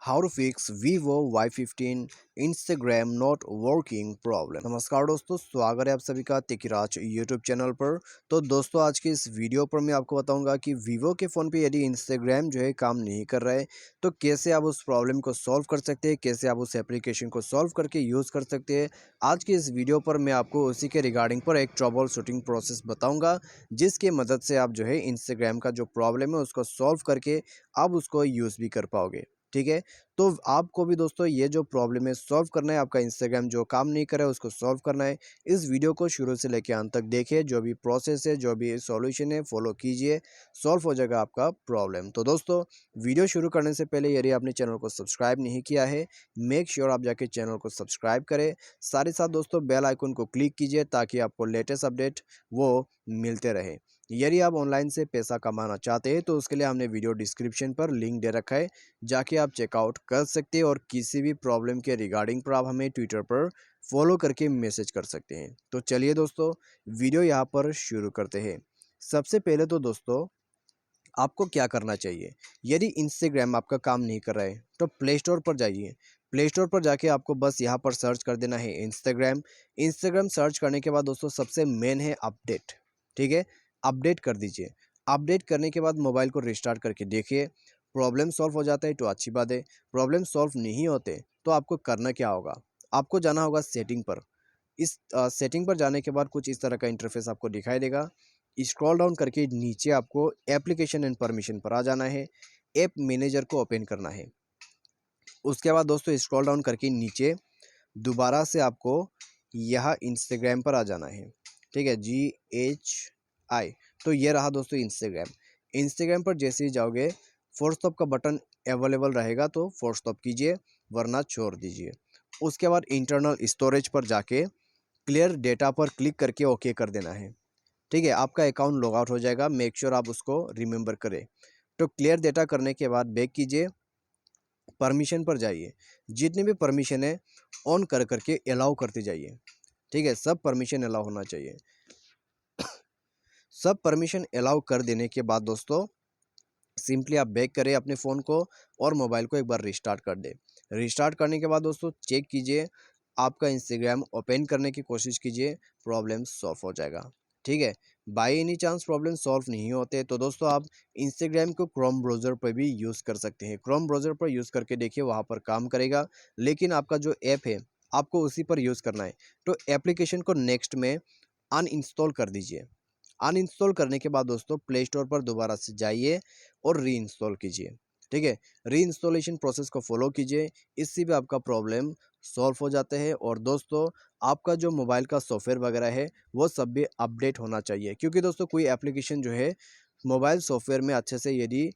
How to fix Vivo Y15 Instagram not working problem. नमस्कार दोस्तों, स्वागत है आप सभी का तेकिराज यूट्यूब चैनल पर। तो दोस्तों, आज के इस वीडियो पर मैं आपको बताऊंगा कि Vivo के फ़ोन पे यदि इंस्टाग्राम जो है काम नहीं कर रहा है तो कैसे आप उस प्रॉब्लम को सॉल्व कर सकते हैं, कैसे आप उस एप्लीकेशन को सॉल्व करके यूज़ कर सकते हैं। आज के इस वीडियो पर मैं आपको उसी के रिगार्डिंग पर एक ट्रबल शूटिंग प्रोसेस बताऊँगा, जिसकी मदद से आप जो है इंस्टाग्राम का जो प्रॉब्लम है उसको सॉल्व करके आप उसको यूज़ भी कर पाओगे। ठीक है, तो आपको भी दोस्तों ये जो प्रॉब्लम है सॉल्व करना है, आपका इंस्टाग्राम जो काम नहीं कर रहा है उसको सॉल्व करना है। इस वीडियो को शुरू से लेकर अंत तक देखिए, जो भी प्रोसेस है, जो भी सॉल्यूशन है फॉलो कीजिए, सॉल्व हो जाएगा आपका प्रॉब्लम। तो दोस्तों, वीडियो शुरू करने से पहले यदि आपने चैनल को सब्सक्राइब नहीं किया है, मेक श्योर आप जाके चैनल को सब्सक्राइब करें। साथ ही साथ दोस्तों बेल आइकन को क्लिक कीजिए ताकि आपको लेटेस्ट अपडेट वो मिलते रहे। यदि आप ऑनलाइन से पैसा कमाना चाहते हैं तो उसके लिए हमने वीडियो डिस्क्रिप्शन पर लिंक दे रखा है, जाके आप चेकआउट कर सकते हैं। और किसी भी प्रॉब्लम के रिगार्डिंग पर आप हमें ट्विटर पर फॉलो करके मैसेज कर सकते हैं। तो चलिए दोस्तों, वीडियो यहाँ पर शुरू करते हैं। सबसे पहले तो दोस्तों, आपको क्या करना चाहिए, यदि इंस्टाग्राम आपका काम नहीं कर रहा है तो प्ले स्टोर पर जाइए। प्ले स्टोर पर जाके आपको बस यहाँ पर सर्च कर देना है इंस्टाग्राम। इंस्टाग्राम सर्च करने के बाद दोस्तों सबसे मेन है अपडेट। ठीक है, अपडेट कर दीजिए। अपडेट करने के बाद मोबाइल को रिस्टार्ट करके देखिए, प्रॉब्लम सॉल्व हो जाता है तो अच्छी बात है। प्रॉब्लम सॉल्व नहीं होते तो आपको करना क्या होगा, आपको जाना होगा सेटिंग पर। इस सेटिंग पर जाने के बाद कुछ इस तरह का इंटरफेस आपको दिखाई देगा। स्क्रॉल डाउन करके नीचे आपको एप्लीकेशन एंड परमिशन पर आ जाना है, ऐप मैनेजर को ओपन करना है। उसके बाद दोस्तों स्क्रॉल डाउन करके नीचे दोबारा से आपको यहाँ इंस्टाग्राम पर आ जाना है। ठीक है, GHI। तो ये रहा दोस्तों इंस्टाग्राम। इंस्टाग्राम पर जैसे ही जाओगे, फोर्स स्टॉप का बटन अवेलेबल रहेगा तो फोर्स स्टॉप कीजिए, वरना छोड़ दीजिए। उसके बाद इंटरनल स्टोरेज पर जाके क्लियर डेटा पर क्लिक करके ओके कर देना है। ठीक है, आपका अकाउंट लॉग आउट हो जाएगा, मेक श्योर आप उसको रिमेंबर करें। तो क्लियर डेटा करने के बाद बैक कीजिए, परमिशन पर जाइए, जितने भी परमिशन है ऑन कर करके अलाउ करते जाइए। ठीक है, सब परमिशन अलाउ होना चाहिए। सब परमिशन अलाउ कर देने के बाद दोस्तों सिंपली आप बैक करें अपने फ़ोन को और मोबाइल को एक बार रिस्टार्ट कर दें। रिस्टार्ट करने के बाद दोस्तों चेक कीजिए, आपका इंस्टाग्राम ओपन करने की कोशिश कीजिए, प्रॉब्लम सॉल्व हो जाएगा। ठीक है, by any chance problem solve नहीं होते तो दोस्तों आप इंस्टाग्राम को क्रोम ब्राउज़र पर भी यूज़ कर सकते हैं। क्रोम ब्राउज़र पर यूज़ करके देखिए, वहाँ पर काम करेगा। लेकिन आपका जो ऐप है आपको उसी पर यूज़ करना है, तो एप्लीकेशन को नेक्स्ट में अनइंस्टॉल कर दीजिए। अनइंस्टॉल करने के बाद दोस्तों प्ले स्टोर पर दोबारा से जाइए और रीइंस्टॉल कीजिए। ठीक है, रीइंस्टॉलेशन प्रोसेस को फॉलो कीजिए, इससे भी आपका प्रॉब्लम सॉल्व हो जाते हैं। और दोस्तों, आपका जो मोबाइल का सॉफ्टवेयर वगैरह है वो सब भी अपडेट होना चाहिए, क्योंकि दोस्तों कोई एप्लीकेशन जो है मोबाइल सॉफ्टवेयर में अच्छे से यदि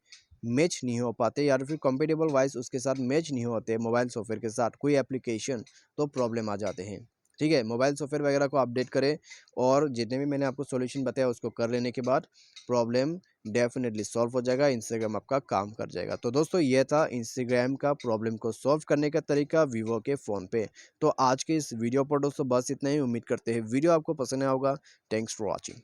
मैच नहीं हो पाते या फिर कंपेटेबल वाइज उसके साथ मैच नहीं होते मोबाइल सॉफ्टवेयर के साथ कोई एप्लीकेशन, तो प्रॉब्लम आ जाते हैं। ठीक है, मोबाइल सॉफ्टवेयर वगैरह को अपडेट करें और जितने भी मैंने आपको सॉल्यूशन बताया उसको कर लेने के बाद प्रॉब्लम डेफिनेटली सॉल्व हो जाएगा, इंस्टाग्राम आपका काम कर जाएगा। तो दोस्तों ये था इंस्टाग्राम का प्रॉब्लम को सॉल्व करने का तरीका वीवो के फ़ोन पे। तो आज के इस वीडियो पर दोस्तों बस इतना ही, उम्मीद करते हैं वीडियो आपको पसंद आया होगा। Thanks for watching.